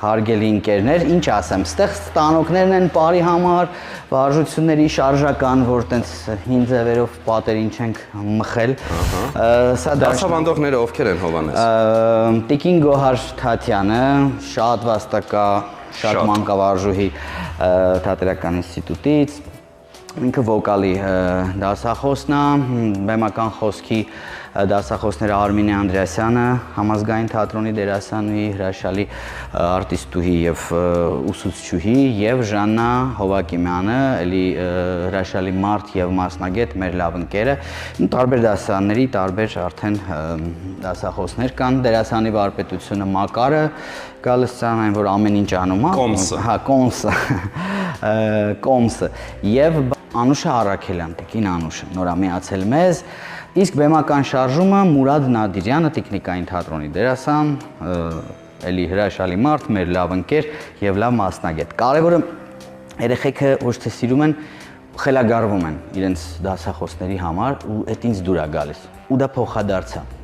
Հարգելի ընկերներ, ինչ ասեմ, ստեղ ստանոքներն են բարի համար, վարժությունների շարժական, որ տենց հին ձևերով պատերին չենք մխել։ Դասավանդողները ովքեր են Հովհաննես։ Տիկին Գոհար Թաթյանը, շատ վաստակա, շատ մանկավարժուհի թատերական ինստիտուտից, ինքը վոկալի դասախոսն է, բեմական խոսքի դասախոսները Արմինե Անդրեասյանը, համազգային թատրոնի դերասանուհի, հրաշալի արտիստուհի եւ ուսուցչուհի եւ Ժաննա Հովակիմյանը, էլի հրաշալի մարդ եւ մասնագետ, մեր լավ ընկերը։ Տարբեր դասարանների, տարբեր արդեն դասախոսներ կան, դերասանի վարպետությունը Մակարը Գալստյան, այն որ ամեն ինչ անում է։ Կոմսը։ Հա, Կոմսը եւ Անուշը Արաքելյան, տիկին Անուշը, նորա միացել մեզ, իսկ բեմական շարժումը Մուրադ Նադիրյանը, տեխնիկային թատրոնի դերասան, էլի հրաշալի մարդ, մեր լավ ընկեր եւ լավ մասնագետ։ Կարևորը երեխեքը ոչ թե սիրում են, խելագարվում են իրենց դասախոսների համար ու այդ ինձ դուր է գալիս։ Ու դա փոխադարձ է։